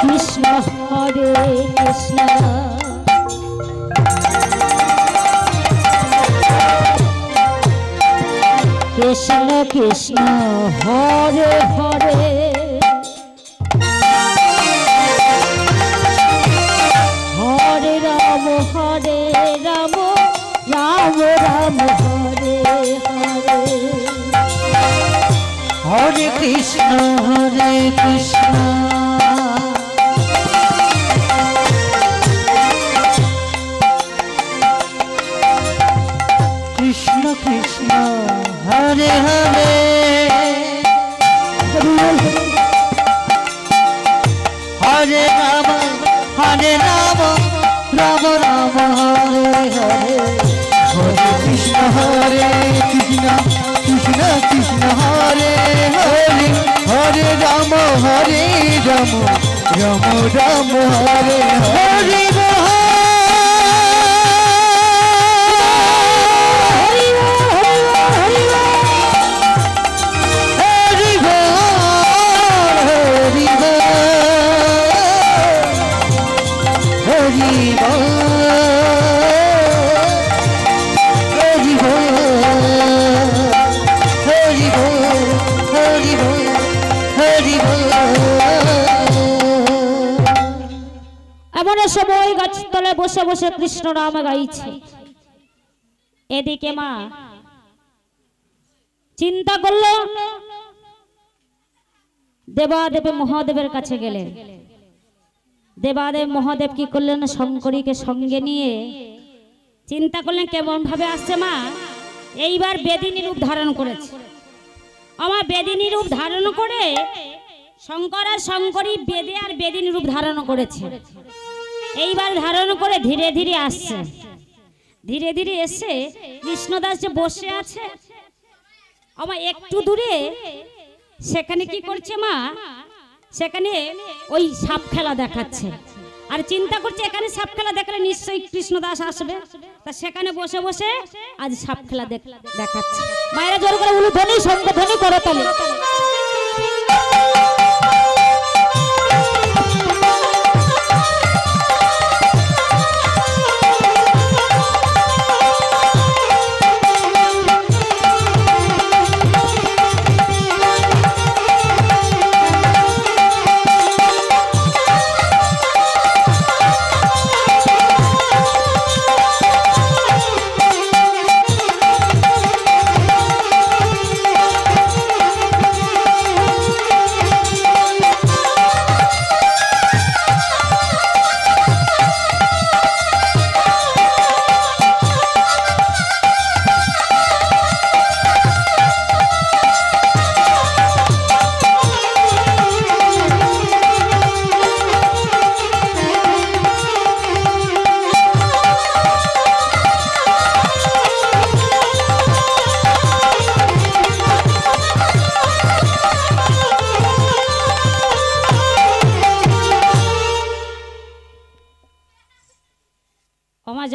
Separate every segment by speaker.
Speaker 1: কৃষ্ণ হরে কৃষ্ণ কৃষ্ণ কৃষ্ণ হরে হরে হরে রাম রাম রাম হরে হরে
Speaker 2: হরে কৃষ্ণ কৃষ্ণ কৃষ্ণ হরে হরে হরে রাম রাম রাম হরে হরে হরে কৃষ্ণ কৃষ্ণ কৃষ্ণ হরে হরে হরে রাম রাম রাম হরে হরে
Speaker 1: সবাই গাছের তলায় বসে বসে কৃষ্ণ নাম গাইছে। এদিকে মা চিন্তা করলো, দেবাদেব মহাদেবের কাছে গেলেন। দেবাদেব মহাদেব কি করলেন, শঙ্করীকে সঙ্গে নিয়ে চিন্তা করলেন কেমন ভাবে আসছে মা। এইবার বেদিনী রূপ ধারণ করেছে। আমার বেদিনী রূপ ধারণ করে শঙ্কর আর শঙ্করী বেদে আর বেদিনী রূপ ধারণ করেছে। এইবার ধারণ করে ধীরে ধীরে আসছে। ধীরে ধীরে এসে কৃষ্ণদাস যে বসে আছে আমার একটু দূরে, সেখানে কি করছে মা, সেখানে ওই সাপ খেলা দেখাচ্ছে। আর চিন্তা করছে এখানে সাপ খেলা দেখলে নিশ্চয়ই কৃষ্ণদাস আসবে, তা সেখানে বসে বসে আজ সাপ খেলা দেখাচ্ছে। মায়েরা জোর করে উলুধ্বনি শঙ্খধ্বনি করে তালে।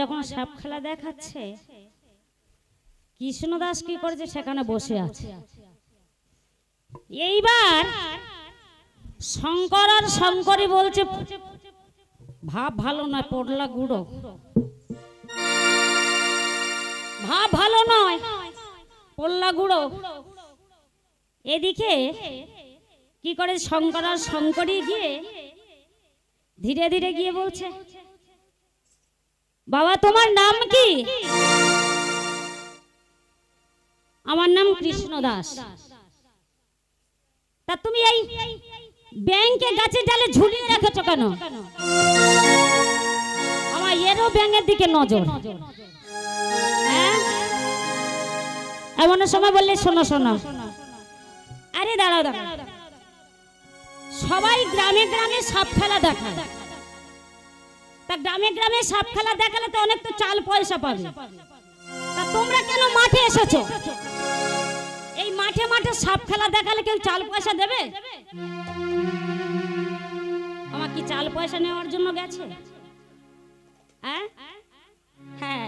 Speaker 1: যখন সাপ খেলা দেখাচ্ছে, কৃষ্ণদাস কি করেছে সেখানে বসে আছে। এইবার শঙ্কর আর শঙ্করী বলছে ভাব ভালো নয়, পড়লা গুঁড়ো, ভাব ভালো নয়, পড়লা গুঁড়ো। এদিকে কি করে শঙ্কর আর শঙ্করী গিয়ে ধীরে ধীরে গিয়ে বলছে, বাবা তোমার নাম কি? আমার নাম কৃষ্ণদাস। তা তুমি এই ব্যাংকে গাছের ডালে ঝুলিয়ে রেখেছো কেন? আমার এরও ব্যাঙের দিকে নজর। এমন সময় বললে শোনো শোনো, আরে দাঁড়াও দাঁড়াও, সবাই গ্রামে গ্রামে সাপ খেলা দেখায়, তা গ্রামে গ্রামে সাপ খেলা দেখালে তো অনেক তো চাল পয়সা পাবে, তা তোমরা কেন মাঠে এসেছো? এই মাঠে মাঠে সাপ খেলা দেখালে কেউ চাল পয়সা দেবে? আমার কি চাল পয়সা নেওয়ার জন্য গেছে? হ্যাঁ,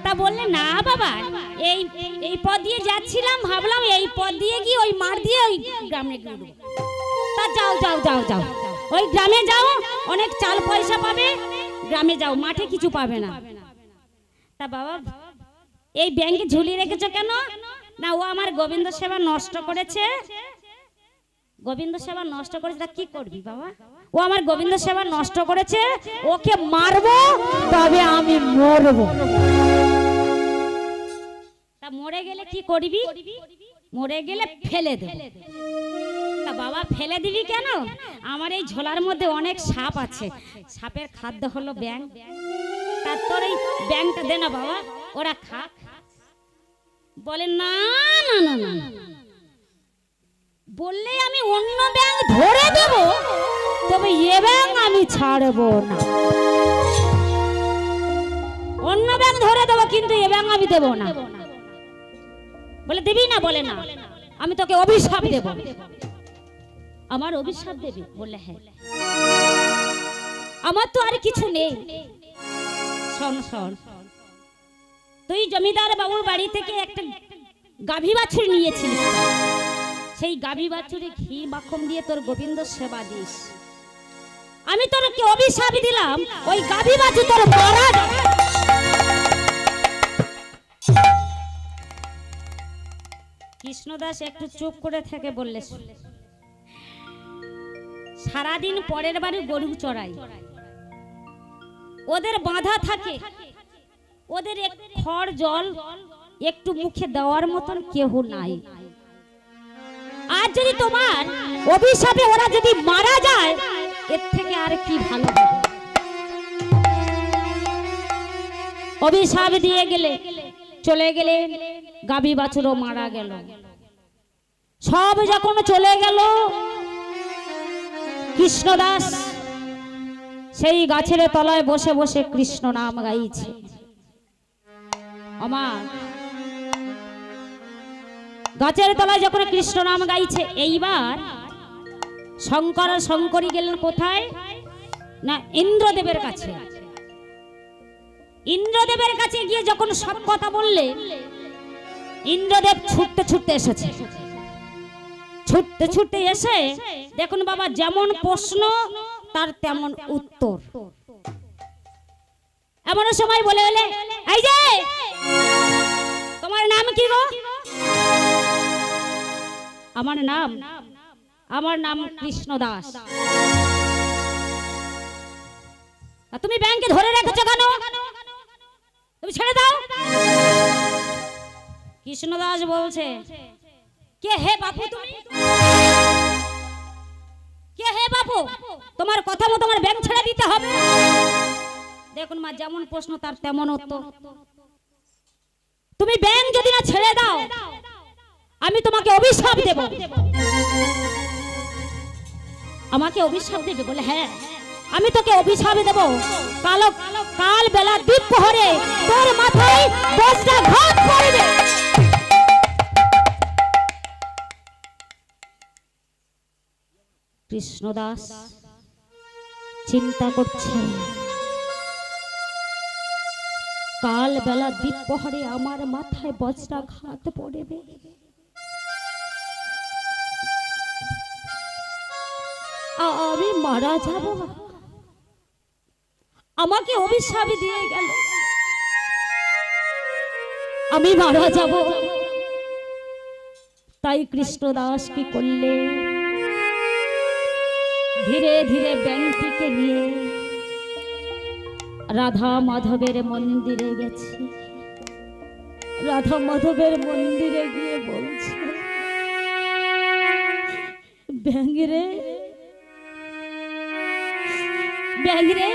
Speaker 1: তা বললে না বাবা, এই পথ দিয়ে যাচ্ছিলাম, ভাবলাম এই পথ দিয়ে গিয়ে ওই মাঠ দিয়ে ওই গ্রামে গিয়ে, তা যাও যাও যাও যাও, ওই গ্রামে যাও, অনেক চাল পয়সা পাবে, গ্রামে যাও, মাঠে কিছু পাবে না। তা বাবা এই ব্যাংকে ঝুলিয়ে রেখেছো কেন? না ও আমার গোবিন্দ সেবা নষ্ট করেছে। গোবিন্দ সেবা নষ্ট করেছে, তা কি করবি বাবা? ও আমার গোবিন্দ সেবা নষ্ট করেছে, ওকে মারবো তবে আমি মরবো। তা মরে গেলে কি করবি? মরে গেলে ফেলে দেব। তা বাবা ফেলে দিবি কেন? আমার এই ঝোলার মধ্যে অনেক সাপ আছে, সাপের খাদ্য হলো ব্যাঙ। তার তোর এই ব্যাঙটা দে না বাবা, ওরা খা। বলে না না না না, বললে আমি অন্য ব্যাঙ ধরে দেব, তবে এ ব্যাঙ আমি ছাড়বো না। অন্য ব্যাঙ ধরে দেবো, কিন্তু এ ব্যাঙ আমি দেব না। বলে দিবি না? বলে না, আমি তোকে অভিশাপ দেব। আমার অভিশাপ দেবি? বললে হ্যাঁ। আমার তো আর কিছু নেই। শোন শোন, তুই জমিদার বাবুর বাড়ি থেকে একটা গাভী বাছুর নিয়েছিলিস, সেই গাভী বাছুরে ঘি মাখন দিয়ে তোর গোবিন্দ সেবা দিস। আমি তোরকে অভিশাপ দিলাম, ওই গাভী বাছুর তোর মারা যাবে। কৃষ্ণদাস একটু চুপ করে থেকে বললে, সারাদিন পরের বাড়ি গরু চড়াই, ওদের বাঁধা থাকে, ওদের খড় জল একটু মুখে দেওয়ার মতন কেউ নাই। আর যদি তোমার অভিশাপে ওরা যদি মারা যায়, এর থেকে আর কি ভালো হবে? অভিশাপ দিয়ে গেলে, চলে গেলে, গাভী বাছুরও মারা গেল। সব যখন চলে গেল, কৃষ্ণদাস সেই গাছের তলায় বসে বসে কৃষ্ণ নাম গাইছে। আমার গাছের তলায় যখন কৃষ্ণ নাম গাইছে, এইবার শঙ্কর শঙ্করী গেলেন কোথায়? না ইন্দ্রদেবের কাছে। ইন্দ্রদেবের কাছে গিয়ে যখন সব কথা বললে, ইন্দ্রদেব ছুটতে ছুটতে এসেছে। ছুটতে ছুটতে এসে দেখুন বাবা, যেমন প্রশ্ন তার তেমন উত্তর। এমন সময় বলে গেলে, এই যে তোমার নাম কি গো? আমার নাম কৃষ্ণদাস। তুমি ব্যাংকে ধরে রেখেছো কেন? তুমি ছেড়ে দাও। কৃষ্ণদাস বলছে, কে হে বাপু তুমি? কে হে বাপু? তোমার কথা মতো আমার ব্যাংক ছেড়ে দিতে হবে। দেখুন মা, যেমন প্রশ্ন তার তেমন উত্তর। তুমি ব্যাংক যদি না ছেড়ে দাও, আমি তোমাকে অভিশাপ দেব। আমাকে অভিশাপ দেবে? বলে হ্যাঁ, আমি তোকে অভিশাপ দেব। কাল বেলা দ্বীপ প্রহরে তোর মাথায় বজ্রাঘাত করবে। কৃষ্ণদাস চিন্তা করছে, কাল বেলা দ্বীপ প্রহরে আমার মাথায় বজ্রাঘাত পড়বে। আমি মারা যাব। আমাকে অভিশাপ দিয়ে গেল, আমি মারা যাব। তাই কৃষ্ণদাস কি করলে, ধীরে ধীরে ব্যাংকটিকে নিয়ে রাধা মাধবের মন্দিরে গেছে। রাধা মাধবের মন্দিরে গিয়ে বলছে, ব্যাংরে ব্যাংরে,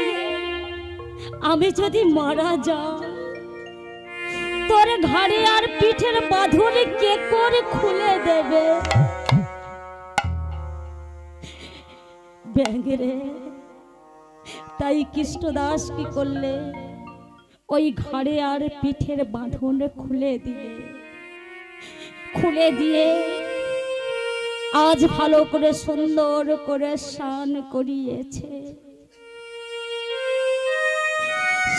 Speaker 1: আমি যদি মারা যাই, তোর ঘাড়ে আর পিঠের বাঁধন কে করে খুলে দেবে? ব্যাংরে। তাই কৃষ্ণদাস কি করলে, ওই ঘাড়ে আর পিঠের বাঁধন খুলে দিয়ে আজ ভালো করে সুন্দর করে স্নান করিয়েছে।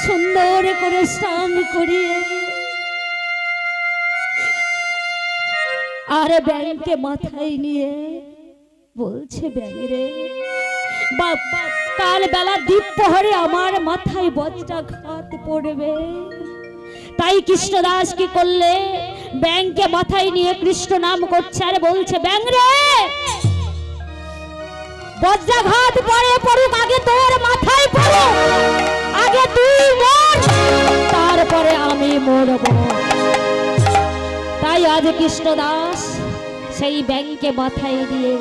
Speaker 1: সুন্দর করে স্নান করিয়ে আর ব্যাংকে মাথায় নিয়ে বলছে, ব্যাংরে কাল বেলা দ্বীপ প্রহরে আমার মাথায় বজ্রাঘাত পড়বে। তাই কৃষ্ণদাস কি করলে ব্যাংকে মাথায় নিয়ে কৃষ্ণ নাম করছে আর বলছে, ব্যাং রে বজ্রাঘাত পড়ে পড়ুক, আগে তোর মাথায় পড়ুক, আগে তুই মর, তারপরে আমি মরব। তাই আজ কৃষ্ণদাস সেই ব্যাংকে মাথায় দিয়ে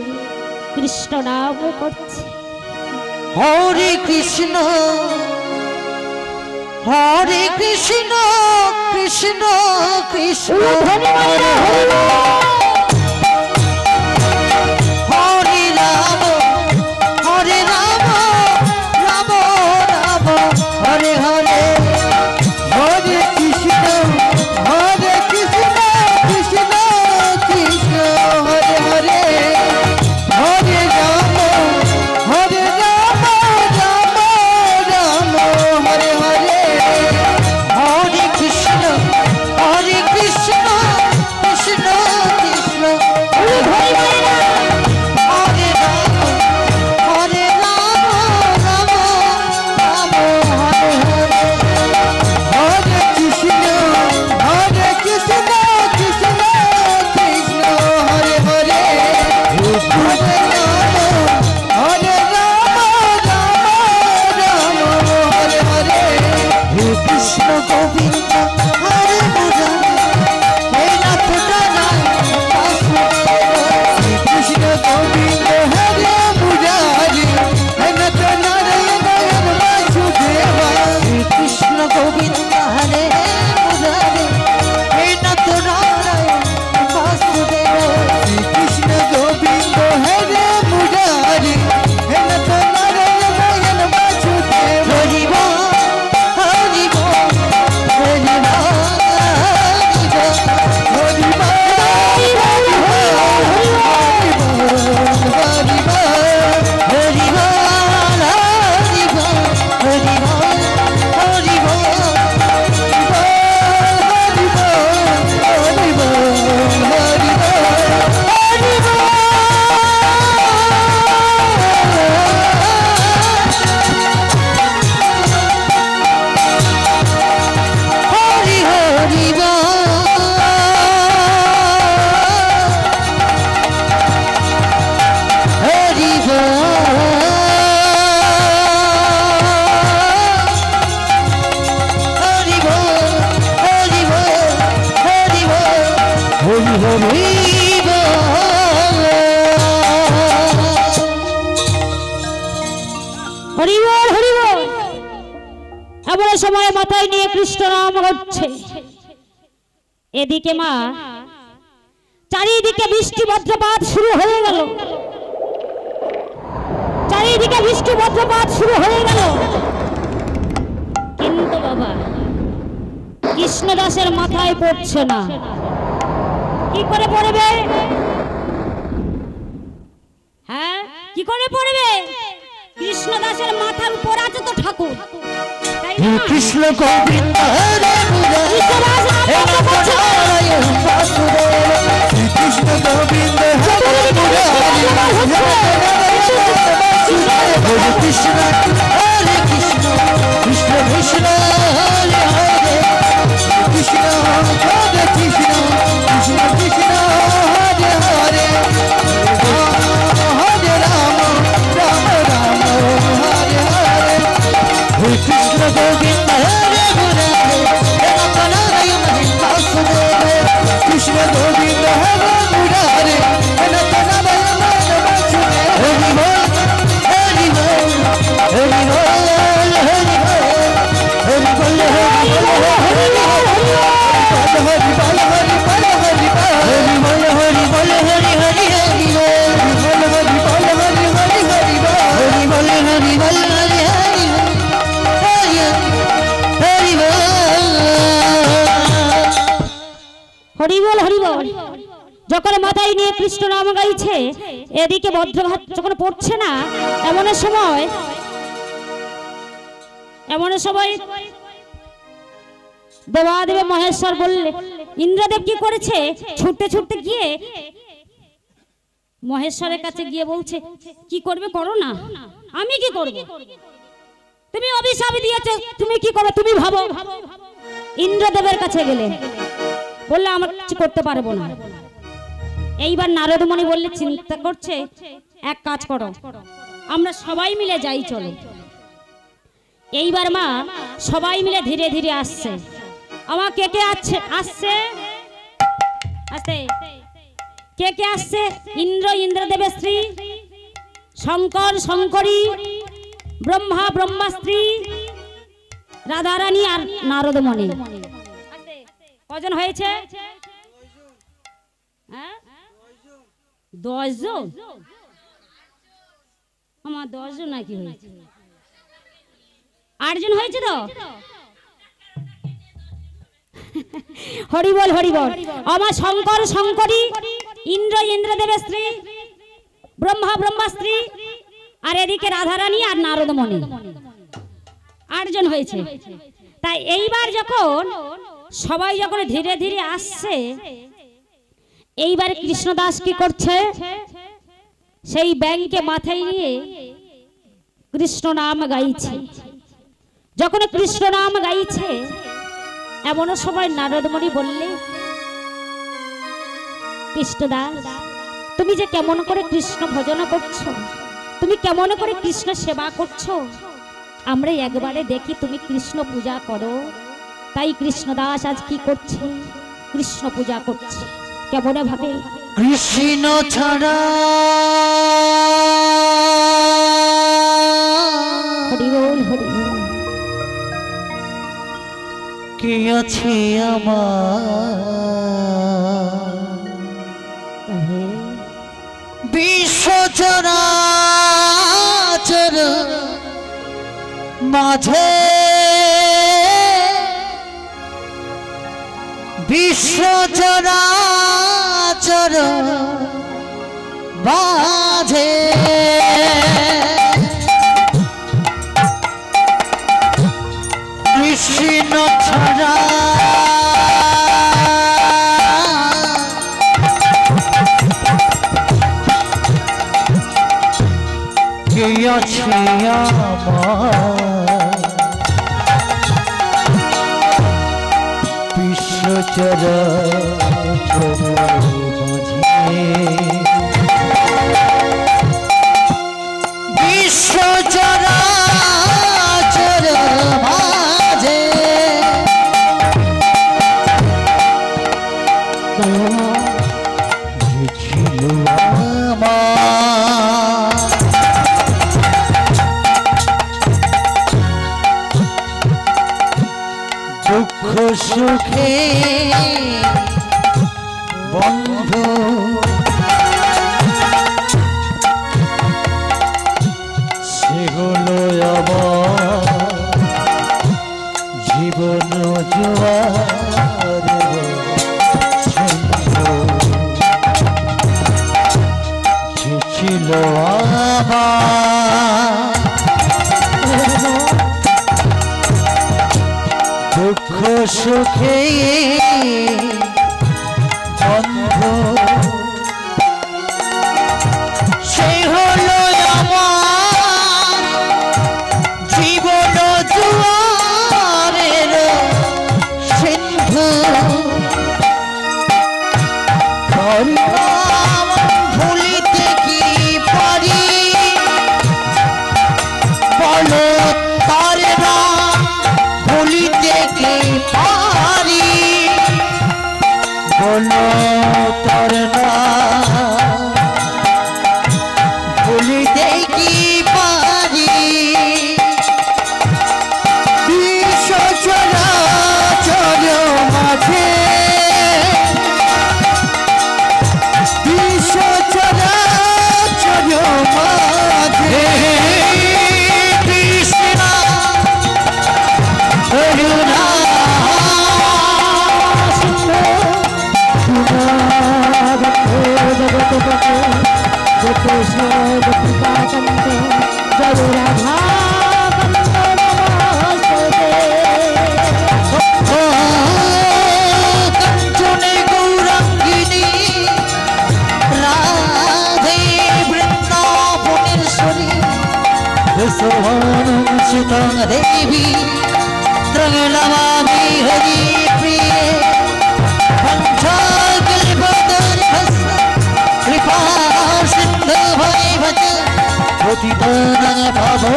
Speaker 1: কৃষ্ণ নাম করছে।
Speaker 2: হরে কৃষ্ণ হরে কৃষ্ণ কৃষ্ণ কৃষ্ণ হরে হরে, হরে রাম হরে রাম রাম রাম হরে হরে, হরে কৃষ্ণ কৃষ্ণ কৃষ্ণ হরে হরে, হরে রাম রাম রাম হরে হরে, হরে কৃষ্ণ কৃষ্ণ কৃষ্ণ কৃষ্ণ হরে হরে, হরে রাম রাম রাম হরে হরে, হরে কৃষ্ণ কৃষ্ণ কৃষ্ণ হরে হরে, হরে কৃষ্ণ গোবিন্দ হরে মুরারি, হে নাথ নারায়ণ কৃষ্ণ গোবিন্দ হরে মুরারি, হে নাথ নারায়ণ বাসুদেবা, কৃষ্ণ গোবিন্দ হরে মুরারি, হে নাথ নারায়ণ বাসুদেবা, কৃষ্ণ গোবিন্দ হরে মুরারি, হে নাথ নারায়ণ বাসুদেবা,
Speaker 1: সময় মাথায় নিয়ে কৃষ্ণ নাম করছে। এদিকে মা চারিদিকে বৃষ্টি বজ্রপাত শুরু হয়ে গেল, চারিদিকে বৃষ্টি বজ্রপাত শুরু হয়ে গেল, কিন্তু বাবা কৃষ্ণদাসের মাথায় পড়ছে না। কি করে পড়বে? হ্যাঁ কি করে পড়বে? কৃষ্ণদাসের মাথার উপর আছে তো ঠাকুর।
Speaker 2: কৃষ্ণ গোবিন্দ হরে মুরারি, হে নাথ নারায়ণ বাসুদেবা, কৃষ্ণ গোবিন্দ হরে মুরারি, হে নাথ নারায়ণ বাসুদেবা, হরে কৃষ্ণ কৃষ্ণ কৃষ্ণ হরে হরে, কৃষ্ণ হরে কৃষ্ণ কৃষ্ণ কৃষ্ণ হরে হরে, হরে রাম রাম রাম হরে হরে, কৃষ্ণ গোবিন্দ হরে মুরারি, হে নাথ নারায়ণ বাসুদেবা, কৃষ্ণ গোবিন্দ হরে মুরারি, হে নাথ নারায়ণ বাসুদেবা, হরি বল হরি বল হরি বল হরি বল হরি বল হরি বল হরি বল হরি বল হরি বল হরি বল হরি বল হরি বল হরি হরি হরি বল হরি বল হরি হরি হরি বল হরি বল হরি বল হরি হরি
Speaker 1: হরিবল হরিবল। যখন মাথায় নিয়ে কৃষ্ণ নাম গাইছে, এদিকে বজ্রঘাত যখন পড়ছে না, এমন সময় দেবাদেব মহেশ্বর বললে, ইন্দ্রদেব কি করেছে? ছুটতে ছুটতে গিয়ে মহেশ্বরের কাছে গিয়ে বলছে, কি করবে করো না, আমি কি করব? তুমি অভিশাপ দিয়েছো, তুমি কি করবে? তুমি ভাবো। ইন্দ্রদেবের কাছে গেলে, বললে আমার কিছু করতে পারবো না। এইবার নারদমণি বললে চিন্তা করছে, এক কাজ করো, আমরা সবাই মিলে যাই, চলো। এইবার মা সবাই মিলে ধীরে ধীরে আসছে। আমার কে কে আসছে? আসছে আসছে কে কে আসছে? ইন্দ্র, ইন্দ্রদেবের স্ত্রী, শঙ্কর, শঙ্করী, ব্রহ্মা, ব্রহ্মাস্ত্রী, রাধারানী আর নারদমণি। কজন হয়েছে? 10 জন। আমার 10 জন নাকি হয়েছে? 8 জন হয়েছে তো। হরি বল, হরি বল। আমার শঙ্কর, শঙ্করী, ইন্দ্র, ইন্দ্রদেবের স্ত্রী, ব্রহ্মা, ব্রহ্মাস্ত্রী, আর এদিকে রাধারানী আর নারদমণি, 8 জন হয়েছে। তাই এইবার যখন সবাই যখন ধীরে ধীরে আসছে, এইবার কৃষ্ণদাস কি করছে? সেই ব্যাংকে মাথায় নিয়ে কৃষ্ণ নাম গাইছে। যখন কৃষ্ণ নাম গাইছে, এমন সময় নারদমণি বললে, কৃষ্ণদাস, তুমি যে কেমন করে কৃষ্ণ ভজন করছো, তুমি কেমন করে কৃষ্ণ সেবা করছো, আমরা একবারে দেখি তুমি কৃষ্ণ পূজা করো। তাই কৃষ্ণদাস আজ কি করছে? কৃষ্ণ পূজা করছে। কেমন ভাবে?
Speaker 2: কৃষ্ণ ছাড়া
Speaker 1: হরি বল, হরি বল।
Speaker 2: কে আছে আমার বিশ্ব চরাচর মাঝে, বিশ্ব চরাচর মাঝে কৃষ্ণ ছাড়া কে আছে আমার বিশ্ব চরাচর মাঝে, বিশ্ব চরাচর মাঝে ছিল আমার দুঃখ সুখে বন্ধু, সেগুলো আমার জীবন জোয়ার ছিল আমার দুঃখ সুখে বন্ধু, সেই হলো আমার জীবন জোয়ারের সিন্ধু। ভুলিতে কি পারি বলো তার নাম, ভুলিতে কি পারি বলো তার নাম, ভুলিতে কি পারি বিশ্ব চরাচর মাঝে, বিশ্ব চরাচর মাঝে কৃষ্ণ করুণা পতিতানাং পাবো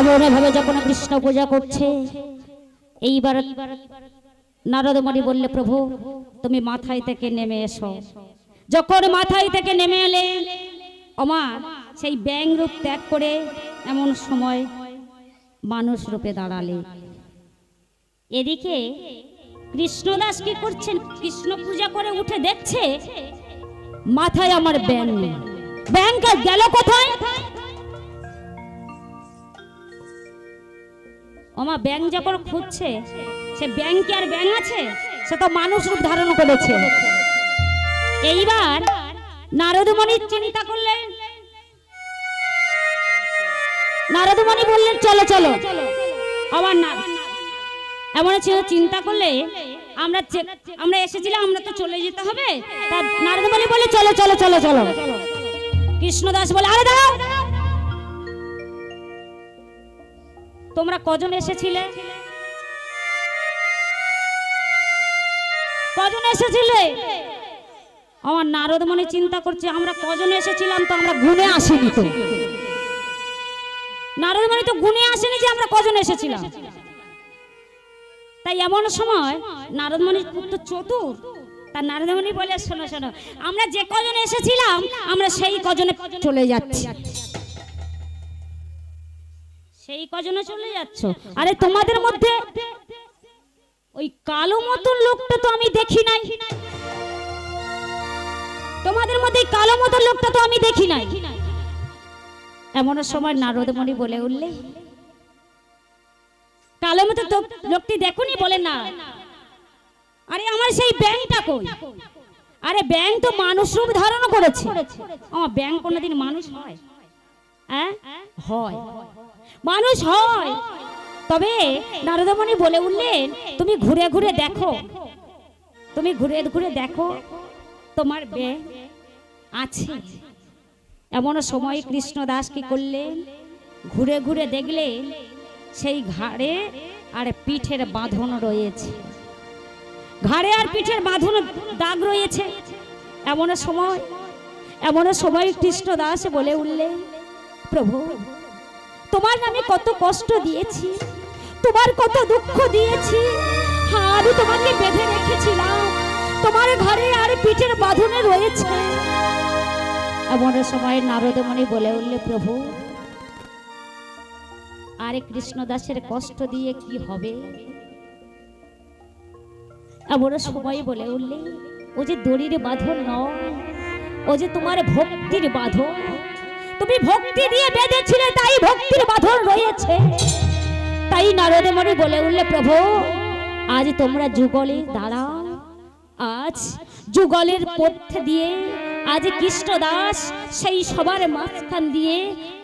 Speaker 1: এমনভাবে যখন কৃষ্ণ পূজা করছে, এইবার নারদমণি বললে, প্রভু তুমি মাথায় থেকে নেমে এসো। যখন মাথায় থেকে নেমে এলে ওমা সেই ব্যাং রূপ ত্যাগ করে এমন সময় মানুষ রূপে দাঁড়ালে। এদিকে কৃষ্ণদাস কি করছেন, কৃষ্ণ পূজা করে উঠে দেখছে মাথায় আমার ব্যাং নেই। ব্যাংটা গেল কোথায়? ওমা ব্যাং যখন খুঁজছে, সে ব্যাং কি আর ব্যাং আছে? সে তো মানুষ রূপ ধারণ করেছে। এইবার নারদমণি চিন্তা করলেন, নারদমণি বললেন চলো চলো। আবার না এমন চিন্তা করলে আমরা এসেছিলাম, আমরা তো চলে যেতে হবে। তার নারদমণি বলে চলো চলো চলো চলো। কৃষ্ণদাস বলে আরে দাঁড়াও, তোমরা কজন এসেছিলে? কজন এসেছিলে? আমার নারদমণি চিন্তা করছে আমরা কজন এসেছিলাম, তো আমরা গুণে আসিনি। তো নারদমণি তো গুণে আসেনি যে আমরা কজন এসেছিলাম। তাই এমন সময় নারদমণির পুত্র চতুর, তার নারদমণি বলে শোনো শোনো, আমরা যে কজন এসেছিলাম আমরা সেই কজনে চলে যাচ্ছি। সেই কজনে চলে যাচ্ছ? আরে তোমাদের মধ্যে ওই কালো মতন লোকটা তো আমি দেখি নাই। তোমাদের মধ্যে কালো মতন লোকটা তো আমি দেখি নাই। এমন সময় নারদমণি বলে উঠলে, কালো মতো তো লোকটি দেখুনি? বলে না। আরে আমার সেই ব্যাংটা কই? আরে ব্যাং তো মানুষ রূপ ধারণ করেছে। আমার ব্যাং কোনোদিন মানুষ হয়? হয়, মানুষ হয়। তবে নারদমণি বলে উঠলেন, তুমি ঘুরে ঘুরে দেখো, তুমি ঘুরে ঘুরে দেখো তোমার ব্যাং আছে। এমন সময় কৃষ্ণদাস কি করলেন, ঘুরে ঘুরে দেখলেন সেই ঘাড়ে আর পিঠের বাঁধন রয়েছে। ঘাড়ে আর পিঠের বাঁধন দাগ রয়েছে। এমন সময় কৃষ্ণদাস বলে উঠলেন, প্রভু তোমার আমি কত কষ্ট দিয়েছি, তোমার কত দুঃখ দিয়েছি। আমি তোমাকে বেঁধে রেখেছিলাম, তোমার ঘাড়ে আর পিঠের বাঁধনে রয়েছে। এমন সময় নারদমণি বলে উঠলে, প্রভু আরে কৃষ্ণদাসের কষ্ট দিয়ে কি হবে? এমন সময় বলে উঠলে, ও যে দড়ির বাঁধন নয়, ও যে তোমার ভক্তির বাঁধন। তুমি ভক্তি দিয়ে বেঁধেছিলে, তাই ভক্তির বাঁধন রয়েছে। তাই নারদমণি বলে উঠলে, প্রভু আজ তোমরা যুগলে দাঁড়াও। আজ যুগলের পথ দিয়ে আজ কৃষ্ণদাস সেই সবার মাঝখান দিয়ে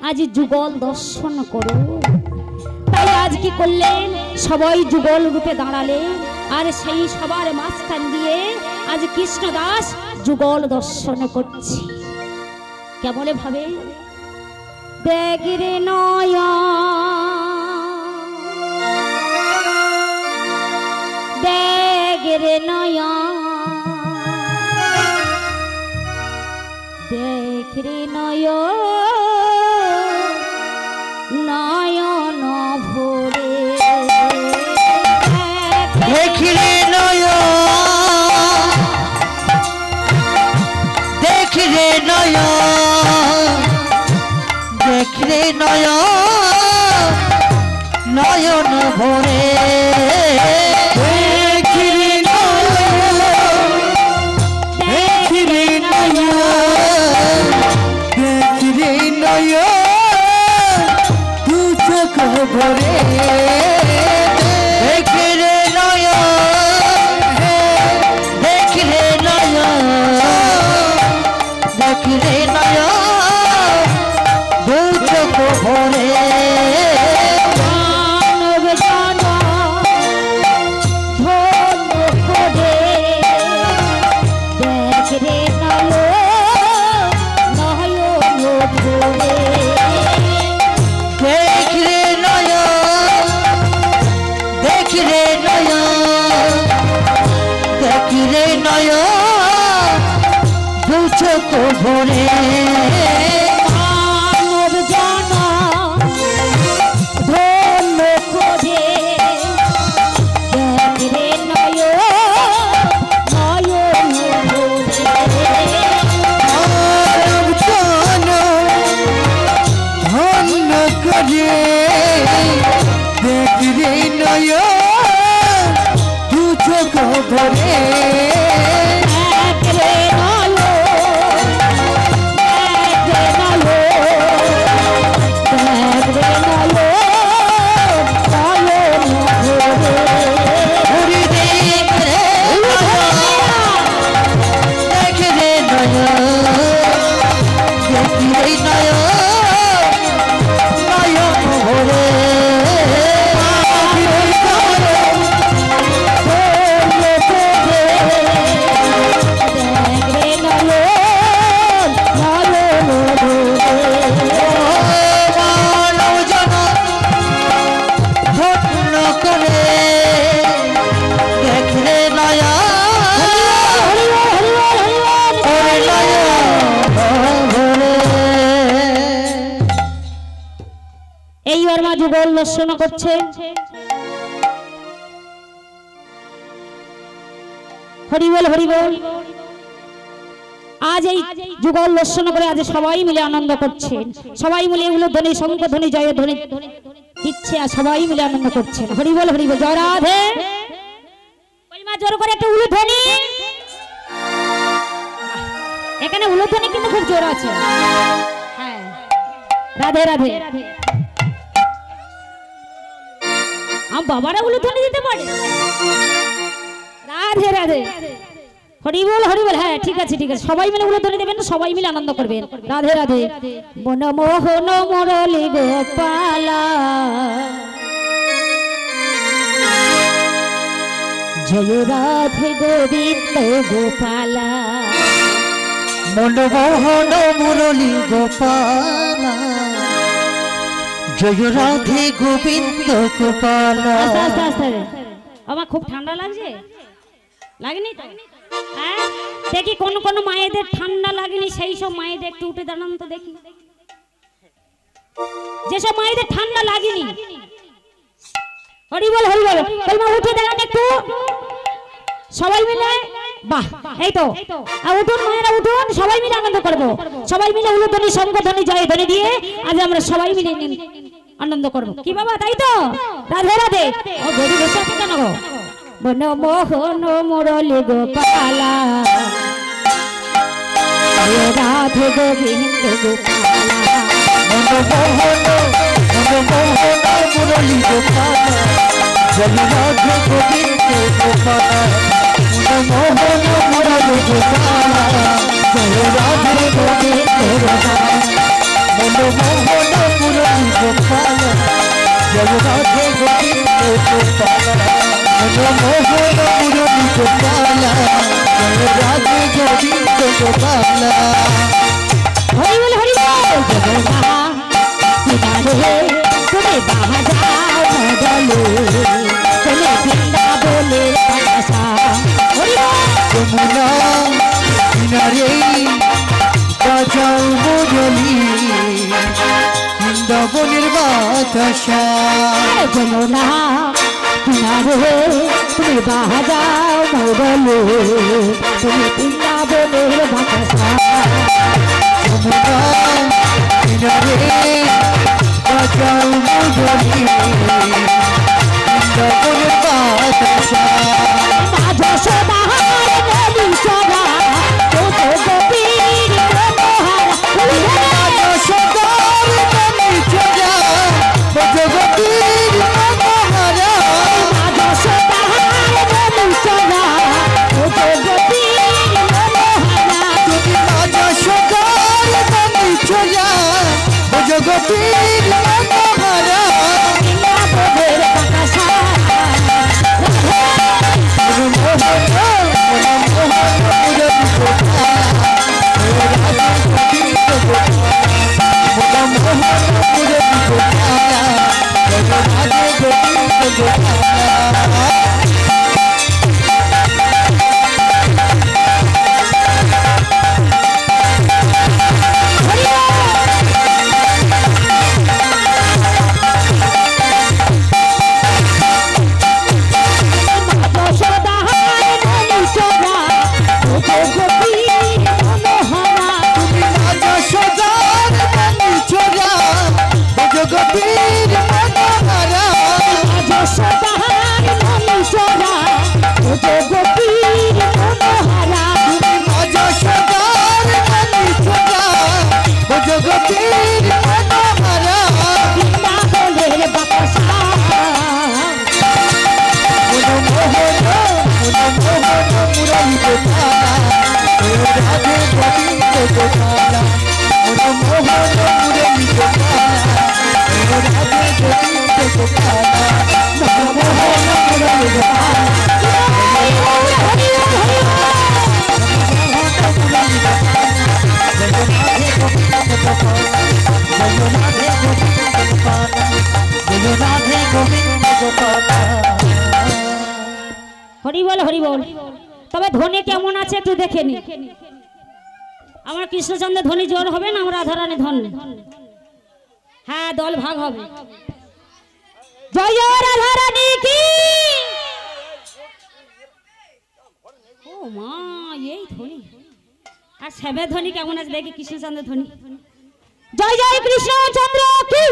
Speaker 1: আজ যুগল দর্শন করো। তাই আজ কি করলেন, সবাই যুগল রূপে দাঁড়ালে, আর সেই সবার মাঝখান দিয়ে আজ কৃষ্ণদাস যুগল দর্শন করছে। কেমন ভাবে দেখরে নয়া, দেখরে নয়া, দেখরে নয়া, নয়ন ভরে
Speaker 2: দেখরে নয়া, দেখরে নয়া, দেখরে নয়া, নয়ন ভরে দেখরে নয়া, দেখরে নয়া, দেখরে নয় দু চোখ ভরে
Speaker 1: মানব জনম ধন্য করে দেখ রে নয়ন
Speaker 2: ধন্য করে দেখ রে নয় দু চোখ ভরে
Speaker 1: এইবার মা যুগল দর্শন করছে হরি বল হরি বল আজ এই যুগল দর্শন করে আজ সবাই মিলে আনন্দ করছেন সবাই মিলে এগুলো ধ্বনি শঙ্খ ধ্বনি জয় ধ্বনি দিচ্ছে আর সবাই মিলে আনন্দ করছেন হরি বল জয় রাধে ওই মা জোর করে একটা উলু ধ্বনি এখানে উলু ধ্বনি কিন্তু খুব জোর আছে হ্যাঁ রাধে রাধে বাবারা উলু ধ্বনি দিতে পারে রাধে রাধে হরি বল হ্যাঁ ঠিক আছে সবাই মিলে উলু ধ্বনি দেবেন সবাই মিলে আনন্দ করবেন রাধে রাধে মন মোহন মুরলী গোপালা জয় রাধে গোবিন্দ গোপালা
Speaker 2: মন মোহন মুরলী গোপালা জয় রাধে গোবিন্দ গোপালা
Speaker 1: আস্তে আস্তে আমার খুব ঠান্ডা লাগছে লাগেনি তো হ্যাঁ দেখি কোন কোন মায়েদের ঠান্ডা লাগেনি সেই সব মায়েদের একটু উঠে দাঁড়ান তো দেখি যেসব মায়েদের ঠান্ডা লাগেনি হরি বল মা উঠে দাঁড়ান একটু সবাই মিলে বাহ এই তো উঠুন মায়েরা উঠুন সবাই মিলে আনন্দ করবো সবাই মিলে উলুধ্বনি শঙ্খ ধ্বনি জয় ধ্বনি দিয়ে আজ আমরা সবাই মিলে আনন্দ করবো কি বাবা তাই তো রাধে রাধে ও গরু বসে আছে কেন গো বন মোহন মুরলী গোপালা রাধে গোবিন্দ গোপালা
Speaker 2: মন মোহন মুরলী গোপালা জয় রাধে গোবিন্দ গোপালা মন মোহন মুরলী গোপালা জয় রাধে গোবিন্দ গোপালা মন মোহন মুরলী গোপালা জয় রাধে গোবিন্দ গোপালা মন মোহন মুরলী গোপালা জয় রাধে গোবিন্দ গোপালা
Speaker 1: হরি বল জগন্নাথ কিনারে তুমি বাহা যাও মদলে তুমি বৃন্দাবনে পাশা হরি
Speaker 2: যমুনা কিনারে বাজাও মুরলী বৃন্দাবনের বাতাসা
Speaker 1: যমুনা কিনারে তুমি বাহা যাও মদলে তুমি বৃন্দাবনের বাতাসা
Speaker 2: যমুনা কিনারে বাজাও মুরলী বৃন্দাবনের বাতাসা জগতের মনোহরা গোবিন্দ গোপালা মনমোহন মুরলী গোপালা রাধে গোবিন্দ গোপালা মনমোহন মুরলী গোপালা
Speaker 1: হরি বল হরি বল। তবে ধ্বনি কেমন আছে একটু দেখে নি। আমার কৃষ্ণচন্দ্র ধ্বনি জোর হবে না, আমার রাধারানী ধ্বনি, হ্যাঁ দল ভাগ হবে। জয় জয় রাধারানী কি। ও মা এই ধ্বনি আর শ্যামের ধ্বনি কেমন আছে দেখি, কৃষ্ণচন্দ্র ধ্বনি। জয় জয় কৃষ্ণচন্দ্র কি।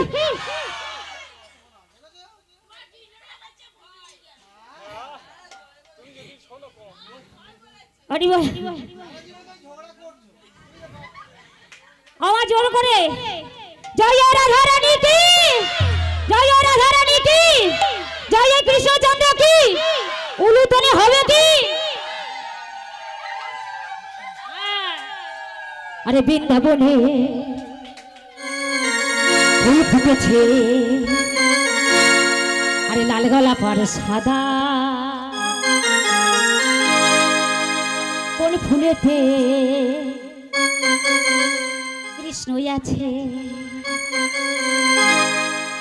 Speaker 1: হরি বল। আওয়াজ জোর করে। জয় জয় রাধারানী কি, জয় জয় রাধারানী কি, জয় জয় কৃষ্ণচন্দ্র কি। উলুধ্বনি হবে কি। আরে বৃন্দাবনে ফুল ফুটেছে, আরে লাল গোলাপ আর সাদা, কোন ফুলেতে কৃষ্ণ আছে,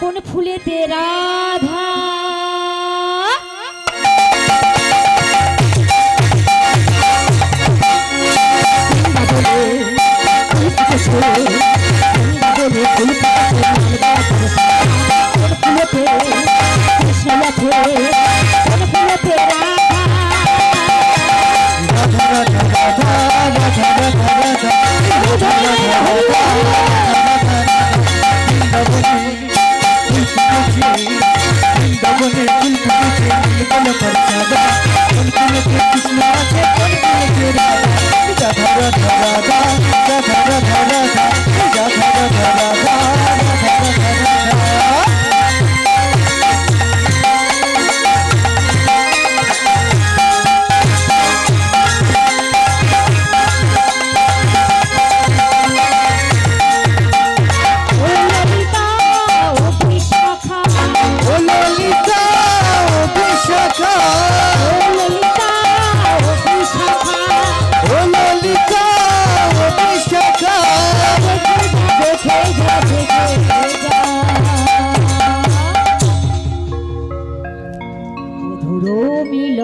Speaker 1: কোন ফুলেতে রাধা। কৃষ্ণ আছে, কোন ফুলেতে রাধা। মধুর মিল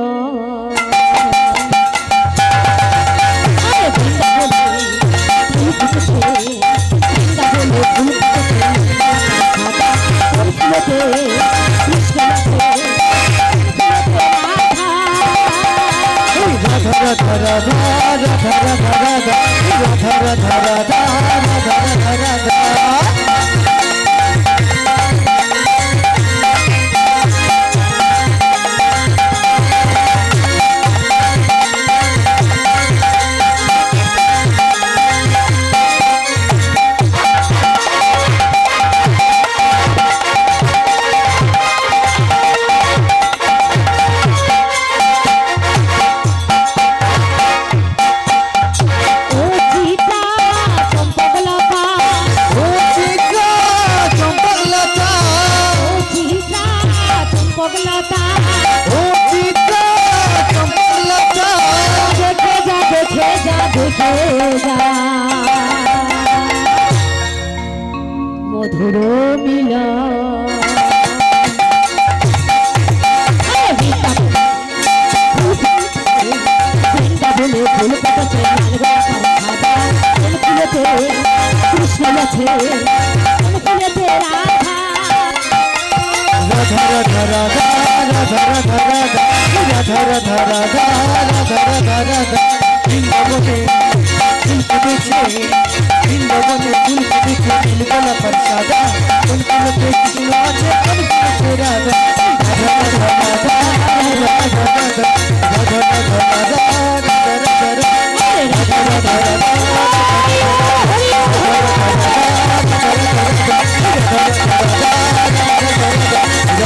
Speaker 1: বৃন্দাবনে ফুল ফুটেছে, কৃষ্ণ আছে, ফুলেতে রাধা।
Speaker 2: রাধা রাধা রাধা রাধা রাধা রাধা রাধা রাধা রাধা রাধা রাধা রাধা। বৃন্দাবনে ফুল ফুটেছে, বৃন্দাবনে ফুল ফুটেছে, নীলকলা প্রসাদা, কোন ফুলেতে কৃষ্ণ আছে, কোন ফুলেতে রাধা। রাধা রাধা রাধা রাধা রাধা রাধা রাধা রাধা রাধা রাধা রাধা রাধা।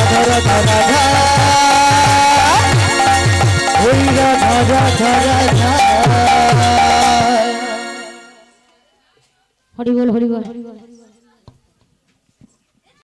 Speaker 2: রাধা রাধা ওই রাধা রাধা রাধা।
Speaker 1: হরি বল হরি বল।